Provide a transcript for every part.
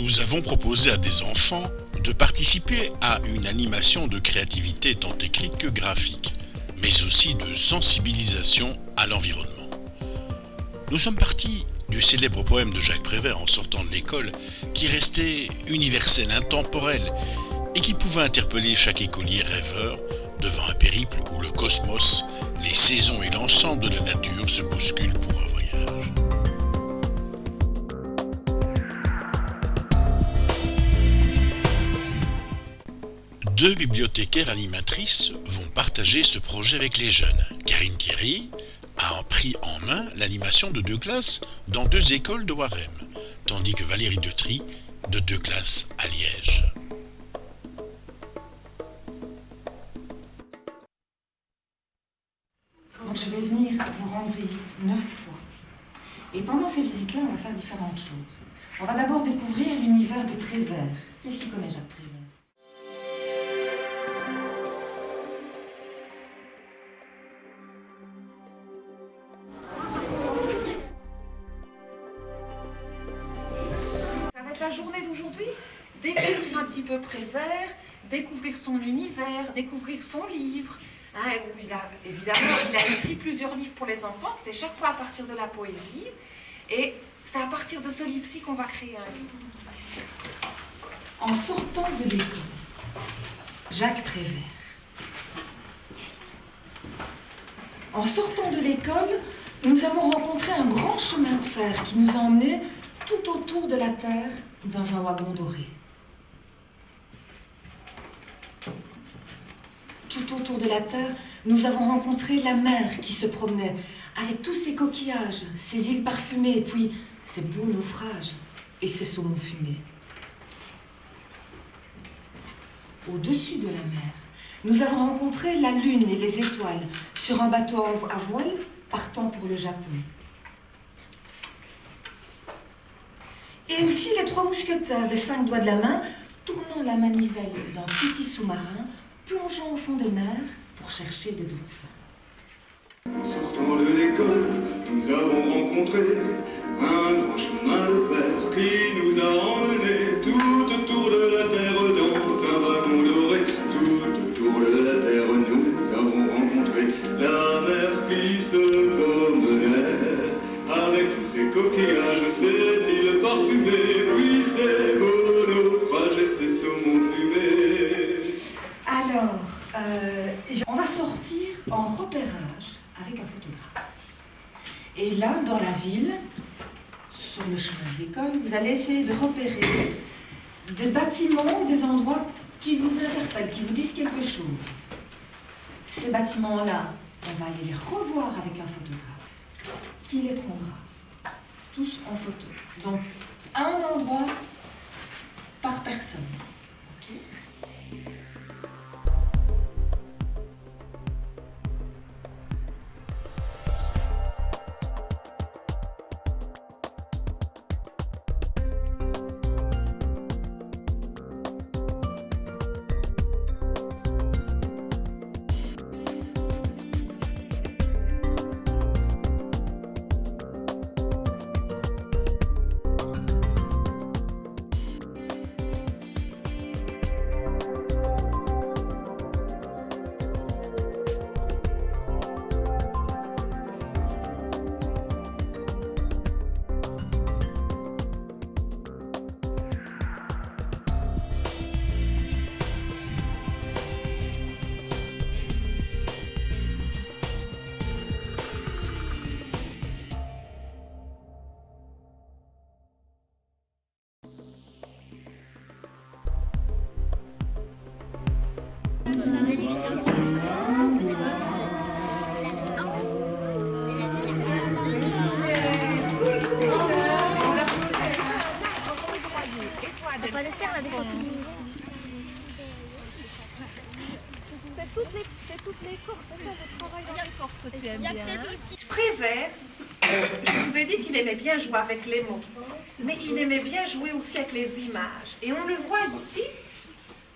Nous avons proposé à des enfants de participer à une animation de créativité tant écrite que graphique, mais aussi de sensibilisation à l'environnement. Nous sommes partis du célèbre poème de Jacques Prévert en sortant de l'école, qui restait universel, intemporel, et qui pouvait interpeller chaque écolier rêveur devant un périple où le cosmos, les saisons et l'ensemble de la nature se bousculent pour un voyage. Deux bibliothécaires animatrices vont partager ce projet avec les jeunes. Karine Thierry a pris en main l'animation de 2 classes dans 2 écoles de Warem, tandis que Valérie Detry de 2 classes à Liège. Donc je vais venir vous rendre visite 9 fois. Et pendant ces visites-là, on va faire différentes choses. On va d'abord découvrir l'univers de Prévert. Qui est-ce qui connaît Jacques Prévert? Ça va être la journée d'aujourd'hui. Découvrir un petit peu Prévert, découvrir son univers, découvrir son livre. Hein, évidemment, il a écrit plusieurs livres pour les enfants. C'était chaque fois à partir de la poésie. Et c'est à partir de ce livre-ci qu'on va créer un livre. En sortant de l'école, Jacques Prévert. En sortant de l'école, nous avons rencontré un grand chemin de fer qui nous a emmenés tout autour de la Terre dans un wagon doré. Tout autour de la Terre, nous avons rencontré la mer qui se promenait avec tous ses coquillages, ses îles parfumées, et puis ses beaux naufrages et ses saumons fumés. Au-dessus de la mer, nous avons rencontré la lune et les étoiles sur un bateau à voile partant pour le Japon. Et aussi les 3 mousquetaires des 5 doigts de la main, tournant la manivelle d'un petit sous-marin, plongeant au fond des mers pour chercher des oursins. En sortant de l'école, nous avons rencontré un grand chemin de fer qui nous a emmenés tout autour de la terre dans un wagon doré. Tout autour de la terre, nous avons rencontré la mer qui se promenait avec tous ses coquillages, ses îles parfumées, puis ses beaux naufrages et ses saumons fumés. Alors, on va sortir en repérage avec un photographe. Et là, dans la ville, sur le chemin de l'école, vous allez essayer de repérer des bâtiments ou des endroits qui vous interpellent, qui vous disent quelque chose. Ces bâtiments-là, on va aller les revoir avec un photographe qui les prendra tous en photo. Donc, un endroit par personne. Okay. C'est toutes les courses, c'est ça, je travaille dans les courses que tu aimes bien. Prévert, je vous ai dit qu'il aimait bien jouer avec les mots, mais il aimait bien jouer aussi avec les images. Et on le voit ici,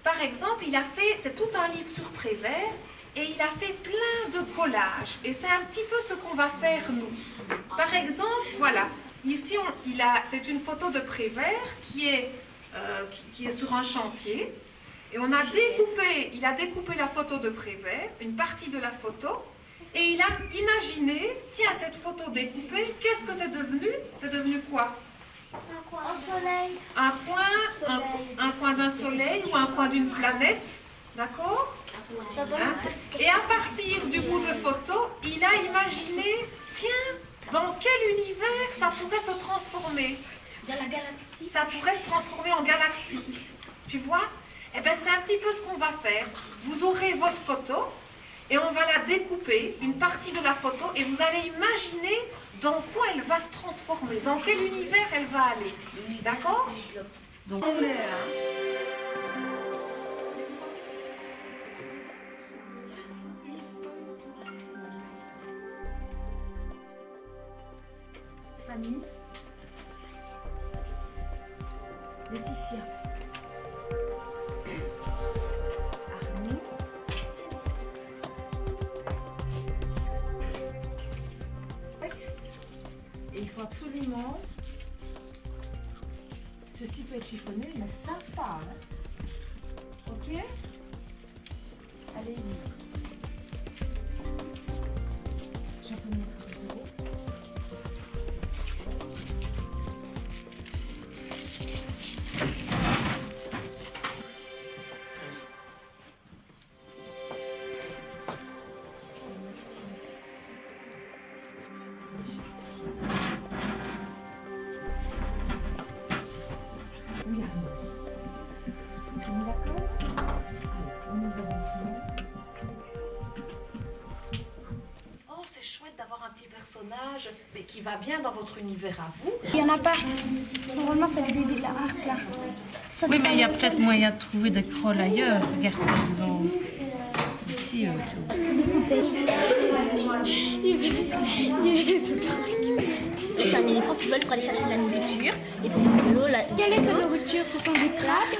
par exemple, il a fait, c'est tout un livre sur Prévert, et il a fait plein de collages. Et c'est un petit peu ce qu'on va faire nous. Par exemple, voilà, ici c'est une photo de Prévert qui est qui est sur un chantier. Et il a découpé la photo de Prévert, une partie de la photo, et il a imaginé, tiens, cette photo découpée, qu'est-ce que c'est devenu? C'est devenu quoi? Un soleil. Un coin d'un soleil ou un coin d'une planète, d'accord? Hein? Et à partir du bout de photo, il a imaginé, tiens, dans quel univers ça pourrait se transformer? Dans la galaxie. Ça pourrait se transformer en galaxie. Tu vois? Eh bien, c'est un petit peu ce qu'on va faire. Vous aurez votre photo et on va la découper, une partie de la photo, et vous allez imaginer dans quoi elle va se transformer, dans quel univers elle va aller. D'accord? Donc, Fanny, Laetitia, Arnaud, et il faut absolument, ceci peut être chiffonné, mais sympa, hein? Ok? Allez-y. Je peux mettre de l'eau. Oui, Arnaud. On est d'accord? Allez, on y va maintenant. Oh, c'est chouette d'avoir un petit personnage, mais qui va bien dans votre univers à vous. Il n'y en a pas. Normalement, c'est le début de la arc là. Ça Oui, mais doit il y a être- peut-être moyen de trouver des crolles ailleurs. Regarde, par exemple. Ici, tu vois. C'est un éléphant qui vole pour aller chercher de la nourriture. Et pour de l'eau, quelle est cette nourriture? Ce sont des crabes.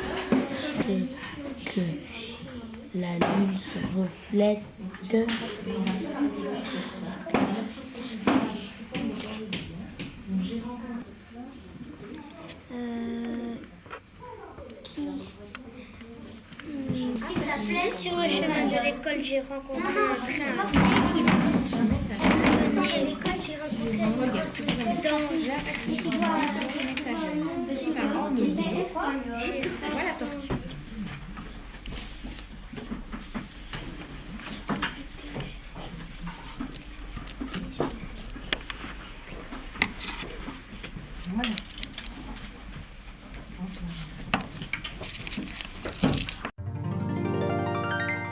Que la lune se reflète. Il s'appelait sur le chemin de l'école, j'ai rencontré un train. Dans l'école, j'ai rencontré un Voilà, tortue. Voilà.